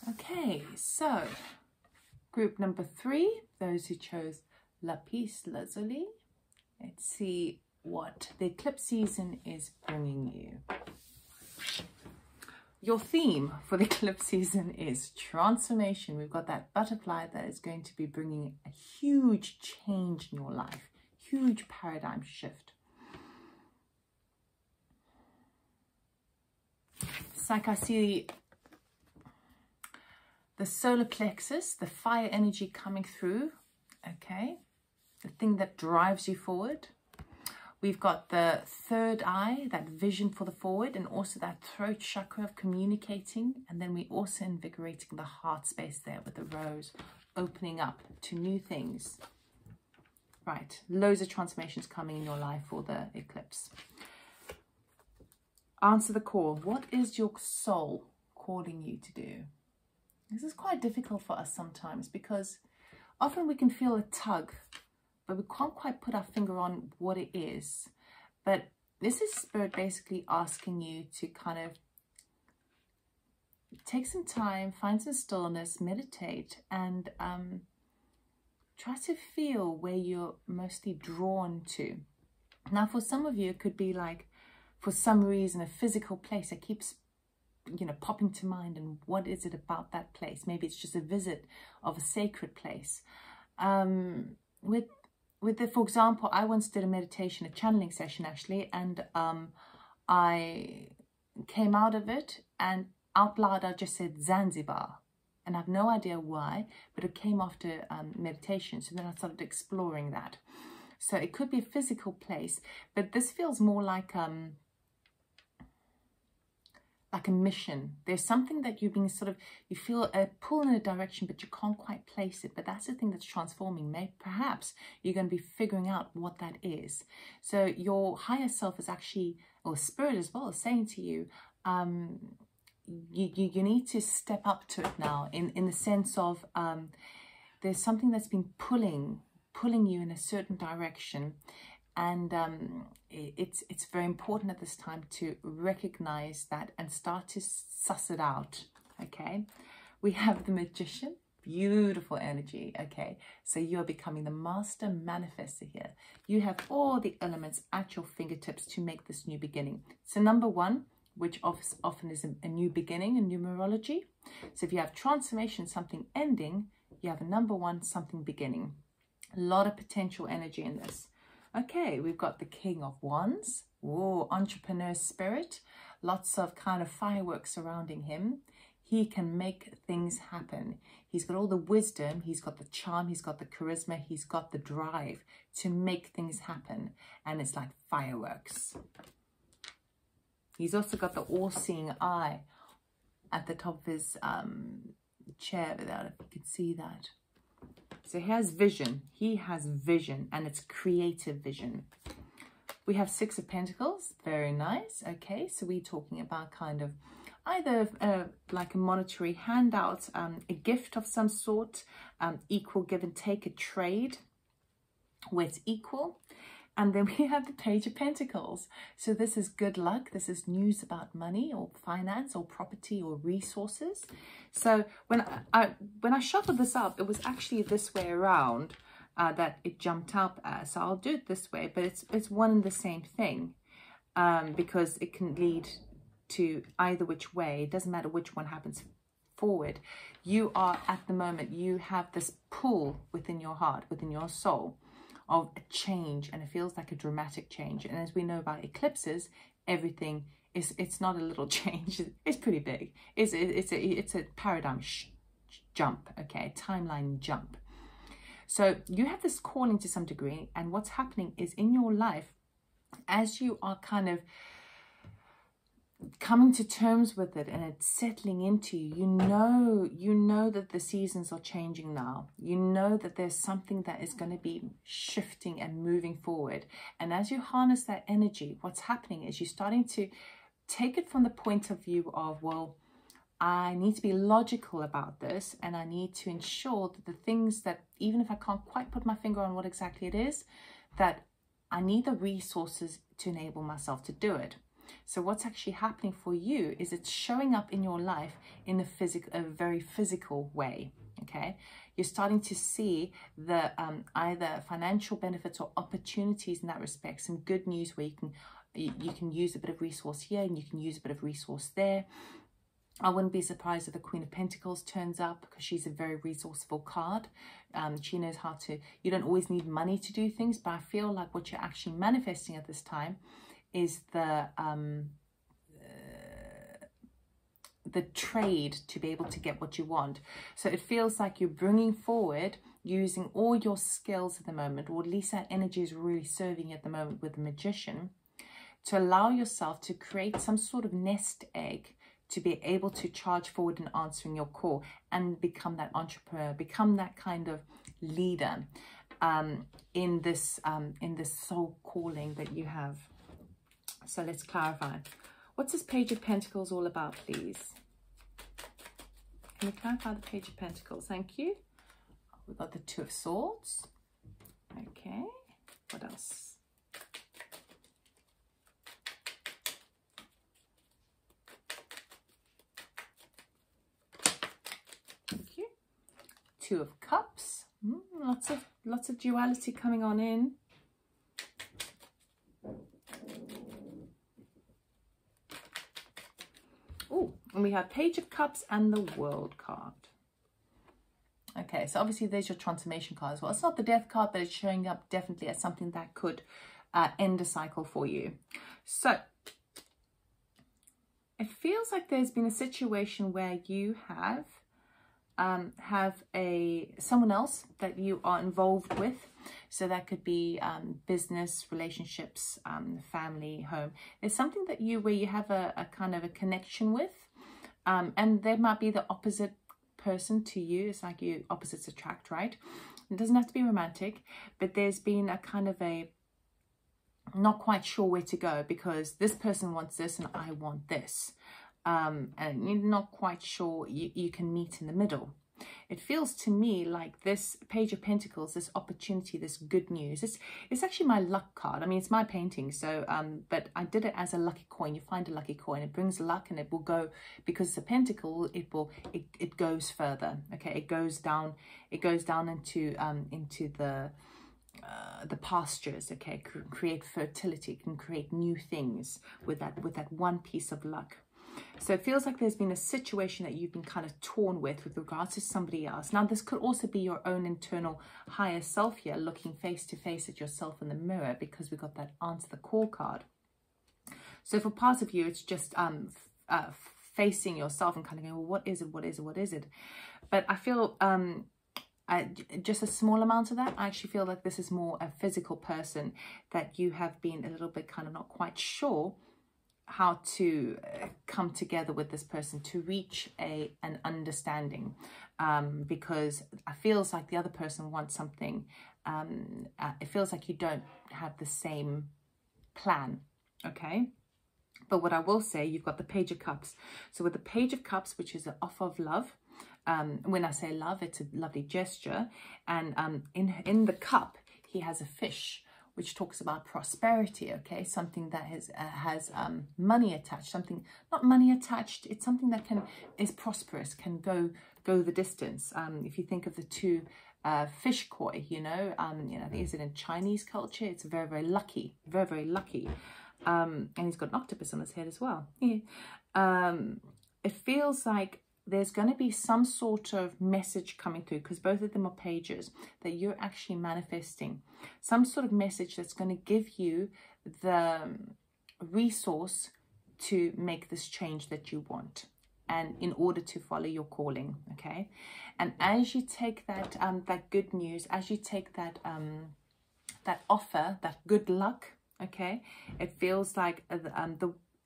Speaker 1: Okay, so group number 3, those who chose Lapis Lazuli. Let's see what the eclipse season is bringing you. Your theme for the eclipse season is transformation. We've got that butterfly that is going to be bringing a huge change in your life, huge paradigm shift. It's like I see the solar plexus, the fire energy coming through, okay? The thing that drives you forward. We've got the third eye, that vision for the forward, and also that throat chakra of communicating. And then we also invigorating the heart space there with the rose, opening up to new things. Right, loads of transformations coming in your life for the eclipse. Answer the call. What is your soul calling you to do? This is quite difficult for us sometimes because often we can feel a tug, but we can't quite put our finger on what it is. But this is Spirit basically asking you to kind of take some time, find some stillness, meditate, and try to feel where you're mostly drawn to. Now, for some of you, it could be like, for some reason, a physical place that keeps popping to mind, and what is it about that place? Maybe it's just a visit of a sacred place. For example, I once did a meditation, a channeling session actually, and I came out of it and out loud I just said Zanzibar, and I have no idea why, but it came after meditation. So then I started exploring that. So it could be a physical place, but this feels more like a mission. There's something that you've been you feel a pull in a direction, but you can't quite place it. But that's the thing that's transforming. Perhaps you're going to be figuring out what that is. So your higher self is actually, or Spirit as well, is saying to you, you need to step up to it now, in the sense of there's something that's been pulling you in a certain direction. And it's very important at this time to recognize that and start to suss it out, okay? We have the Magician, beautiful energy, okay? So you're becoming the master manifestor here. You have all the elements at your fingertips to make this new beginning. So number 1, which often is a new beginning in numerology. So if you have transformation, something ending, you have a number 1, something beginning. A lot of potential energy in this. Okay, we've got the King of Wands. Whoa, entrepreneur spirit. Lots of kind of fireworks surrounding him. He can make things happen. He's got all the wisdom. He's got the charm. He's got the charisma. He's got the drive to make things happen. And it's like fireworks. He's also got the all-seeing eye at the top of his chair. If you can see that. So he has vision. He has vision, and it's creative vision. We have 6 of Pentacles. Very nice. Okay, so we're talking about kind of either like a monetary handout, a gift of some sort, equal give and take, a trade where it's equal. And then we have the Page of Pentacles. So this is good luck. This is news about money or finance or property or resources. So when I shuffled this up, it was actually this way around that it jumped up as. So I'll do it this way, but it's one and the same thing, because it can lead to either which way. It doesn't matter which one happens forward. You are at the moment, you have this pull within your heart, within your soul, of a change, and it feels like a dramatic change. And as we know about eclipses, everything is, it's not a little change, it's pretty big. It's a paradigm jump, okay, timeline jump. So you have this calling to some degree, and what's happening is in your life, as you are kind of coming to terms with it and it's settling into you, you know that the seasons are changing now. You know that there's something that is going to be shifting and moving forward. And as you harness that energy, what's happening is you're starting to take it from the point of view of, well, I need to be logical about this, and I need to ensure that the things that, even if I can't quite put my finger on what exactly it is, that I need the resources to enable myself to do it. So what's actually happening for you is it's showing up in your life in a very physical way, okay? You're starting to see the either financial benefits or opportunities in that respect, some good news where you can use a bit of resource here and you can use a bit of resource there. I wouldn't be surprised if the Queen of Pentacles turns up, because she's a very resourceful card. She knows how to, you don't always need money to do things, but I feel like what you're actually manifesting at this time is the trade to be able to get what you want. So it feels like you're bringing forward, using all your skills at the moment, or at least that energy is really serving at the moment with the Magician, to allow yourself to create some sort of nest egg to be able to charge forward in answering your call and become that entrepreneur, become that kind of leader in this soul calling that you have. So let's clarify. What's this Page of Pentacles all about, please? Can you clarify the Page of Pentacles? Thank you. We've got the Two of Swords. Okay. What else? Thank you. Two of Cups. Lots of duality coming on in. Oh, and we have Page of Cups and the World card. Okay, so obviously there's your transformation card as well. It's not the Death card, but it's showing up definitely as something that could end a cycle for you. So it feels like there's been a situation where you have someone else that you are involved with. So that could be business, relationships, family, home. There's something that where you have a kind of a connection with, and there might be the opposite person to you. It's like you opposites attract, right? It doesn't have to be romantic, but there's been a kind of a not quite sure where to go, because this person wants this and I want this. And you're not quite sure you can meet in the middle. It feels to me like this Page of Pentacles, this opportunity, this good news. It's actually my luck card. I mean, it's my painting, so but I did it as a lucky coin. You find a lucky coin, it brings luck, and it will go, because it's a pentacle, it goes further. Okay, it goes down into the pastures. Okay, create fertility, can create new things with that one piece of luck. So it feels like there's been a situation that you've been kind of torn with regards to somebody else. Now, this could also be your own internal higher self here, looking face to face at yourself in the mirror, because we got that answer the call card. So for part of you, it's just facing yourself and kind of going, well, what is it? What is it? What is it? But I feel just a small amount of that. I actually feel like this is more a physical person that you have been a little bit kind of not quite sure how to come together with this person to reach an understanding, because it feels like the other person wants something. It feels like you don't have the same plan, okay? But what I will say, you've got the Page of Cups. So with the Page of Cups, which is an offer of love, when I say love, it's a lovely gesture, and in the cup he has a fish which talks about prosperity, okay? Something that has money attached, something, not money attached, it's something that is prosperous, can go the distance. If you think of the two fish koi, you know, is it in Chinese culture? It's very, very lucky, very, very lucky. And he's got an octopus on his head as well. Yeah. It feels like there's going to be some sort of message coming through, because both of them are pages, that you're actually manifesting some sort of message that's going to give you the resource to make this change that you want, and in order to follow your calling, okay? And as you take that that good news, as you take that that offer, that good luck, okay, it feels like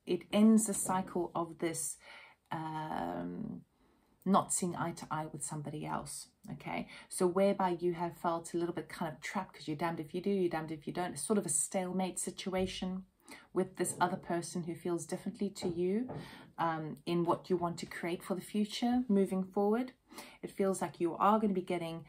Speaker 1: it ends the cycle of this not seeing eye to eye with somebody else, okay? So whereby you have felt a little bit kind of trapped, because you're damned if you do, you're damned if you don't. It's sort of a stalemate situation with this other person who feels differently to you in what you want to create for the future moving forward. It feels like you are going to be getting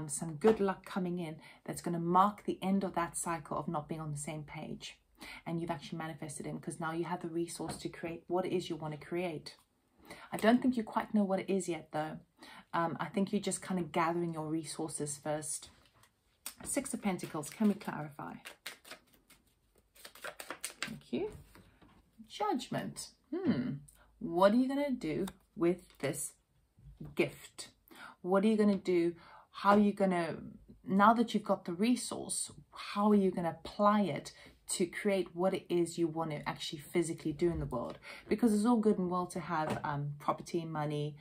Speaker 1: some good luck coming in that's going to mark the end of that cycle of not being on the same page. And you've actually manifested it, because now you have the resource to create what it is you want to create. I don't think you quite know what it is yet, though. I think you're just kind of gathering your resources first. Six of Pentacles, can we clarify? Thank you. Judgment. What are you going to do with this gift? What are you going to do? How are you going to, now that you've got the resource, how are you going to apply it to create what it is you want to actually physically do in the world? Because it's all good and well to have property, money,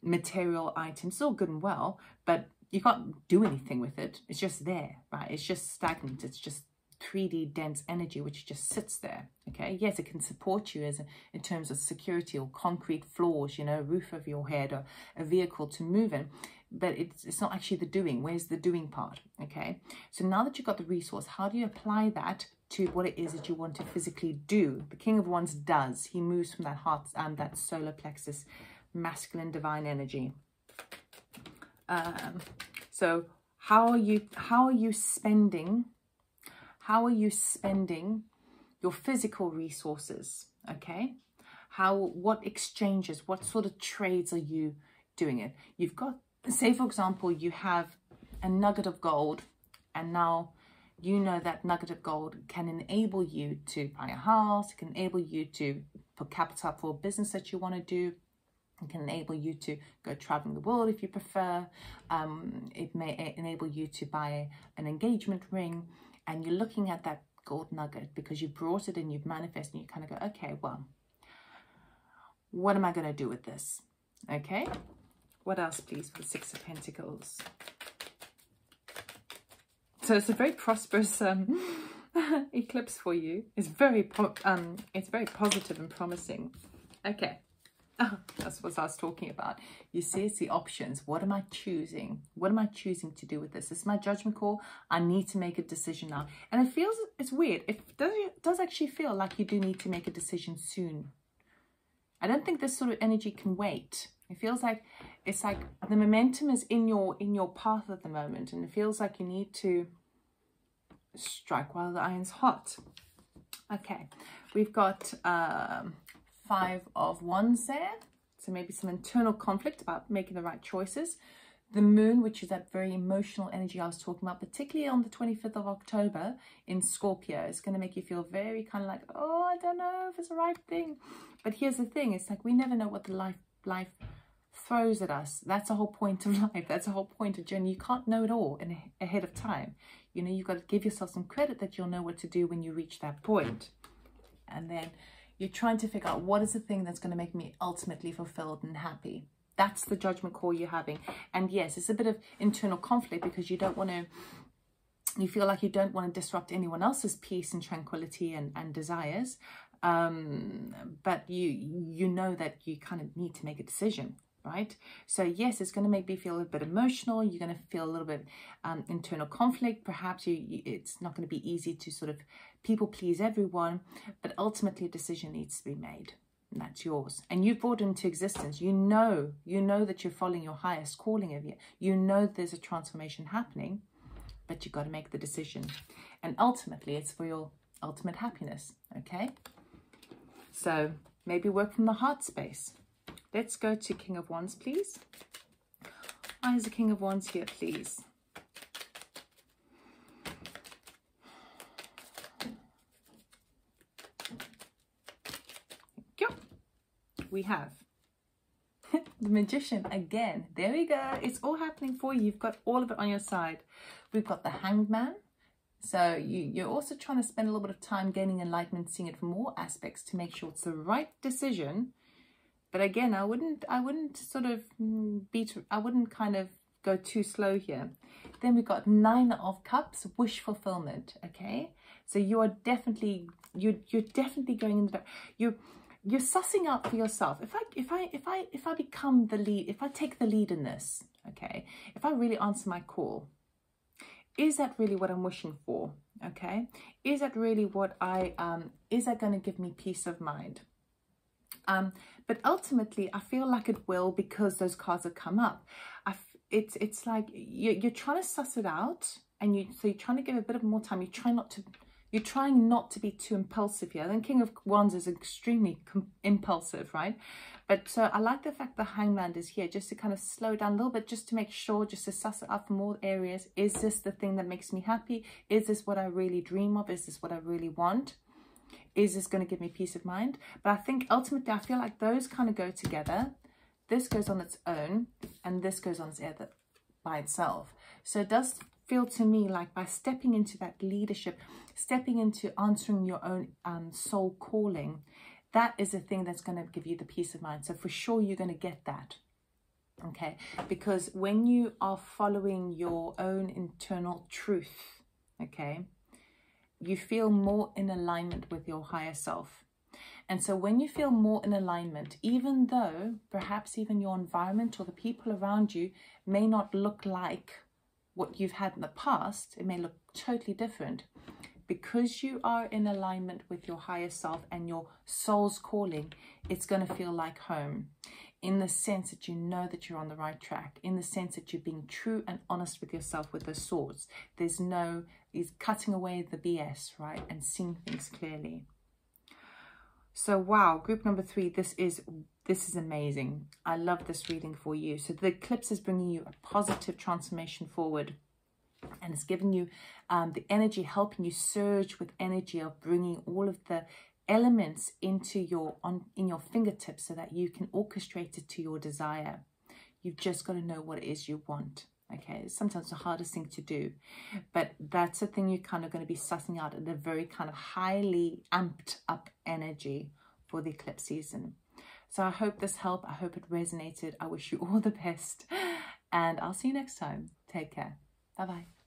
Speaker 1: material items. It's all good and well, but you can't do anything with it. It's just there, right? It's just stagnant. It's just 3D dense energy which just sits there, okay? Yes, it can support you in terms of security, or concrete floors, you know, roof over your head, or a vehicle to move in, but it's not actually the doing. Where's the doing part, okay? So now that you've got the resource, how do you apply that to what it is that you want to physically do? The King of Wands does. He moves from that heart, that solar plexus, masculine divine energy. So how are you spending your physical resources, okay? What exchanges, what sort of trades are you doing it? You've got, say for example, you have a nugget of gold, and now you know that nugget of gold can enable you to buy a house, it can enable you to put capital up for a business that you want to do, it can enable you to go traveling the world if you prefer, it may enable you to buy an engagement ring, and you're looking at that gold nugget because you brought it in, you've manifested, and you kind of go, okay, well, what am I going to do with this? Okay, what else, please, for the Six of Pentacles? So it's a very prosperous eclipse for you. It's very positive and promising. Okay. That's what I was talking about. You see, it's the options. What am I choosing? What am I choosing to do with this? This is my judgment call. I need to make a decision now. And it feels, it's weird. It does actually feel like you do need to make a decision soon. I don't think this sort of energy can wait. It feels like it's like the momentum is in your path at the moment, and it feels like you need to strike while the iron's hot. Okay, we've got 5 of Wands there, so maybe some internal conflict about making the right choices. The moon, which is that very emotional energy I was talking about, particularly on the 25th of October in Scorpio, is going to make you feel very kind of like, oh, I don't know if it's the right thing. But here's the thing, it's like we never know what the life throws at us. That's the whole point of life. That's the whole point of journey. You can't know it all ahead of time. You know, you've got to give yourself some credit that you'll know what to do when you reach that point. And then you're trying to figure out what is the thing that's going to make me ultimately fulfilled and happy. That's the judgment call you're having. And yes, it's a bit of internal conflict because you don't want to, you feel like you don't want to disrupt anyone else's peace and tranquility and desires. But you know that you kind of need to make a decision, right? So yes, it's going to make me feel a bit emotional. You're going to feel a little bit internal conflict. Perhaps it's not going to be easy to sort of people please everyone, but ultimately a decision needs to be made, and that's yours. And you've brought it into existence. You know that you're following your highest calling of you. You know there's a transformation happening, but you got to make the decision. And ultimately, it's for your ultimate happiness, okay? So maybe work from the heart space. Let's go to King of Wands, please. Why is the King of Wands here, please? We have the Magician again. There we go. It's all happening for you. You've got all of it on your side. We've got the Hanged Man. So you're also trying to spend a little bit of time gaining enlightenment, seeing it from more aspects to make sure it's the right decision. But again, I wouldn't sort of I wouldn't kind of go too slow here. Then we've got Nine of Cups, wish fulfillment. Okay, so you are definitely you're definitely going in the you're sussing out for yourself. If I become the lead, if I take the lead in this, okay, if I really answer my call, is that really what I'm wishing for? Okay, is that really what is that going to give me peace of mind? But ultimately, I feel like it will, because those cards have come up. It's like you're trying to suss it out, and you're trying to give a bit of more time. You're trying not to be too impulsive here. I think King of Wands is extremely impulsive, right? But so I like the fact the Hangman is here, just to kind of slow down a little bit, just to make sure, just to suss it out from all areas. Is this the thing that makes me happy? Is this what I really dream of? Is this what I really want? Is this going to give me peace of mind? But I think ultimately, I feel like those kind of go together. This goes on its own, and this goes on its own by itself. So it does feel to me like by stepping into that leadership, stepping into answering your own soul calling, that is the thing that's going to give you the peace of mind. So for sure, you're going to get that. Okay, because when you are following your own internal truth, okay, you feel more in alignment with your higher self. And so when you feel more in alignment, even though perhaps even your environment or the people around you may not look like what you've had in the past, it may look totally different. Because you are in alignment with your higher self and your soul's calling, it's going to feel like home, in the sense that you know that you're on the right track, in the sense that you're being true and honest with yourself with those swords. There's cutting away the BS, right? And seeing things clearly. So wow, group number 3, this is amazing. I love this reading for you. So the eclipse is bringing you a positive transformation forward, and it's giving you the energy, helping you surge with energy of bringing all of the elements into in your fingertips, so that you can orchestrate it to your desire. You've just got to know what it is you want. Okay, it's sometimes the hardest thing to do, but that's the thing you're kind of going to be sussing out at a very kind of highly amped up energy for the eclipse season. So I hope this helped. I hope it resonated. I wish you all the best, and I'll see you next time. Take care. Bye-bye.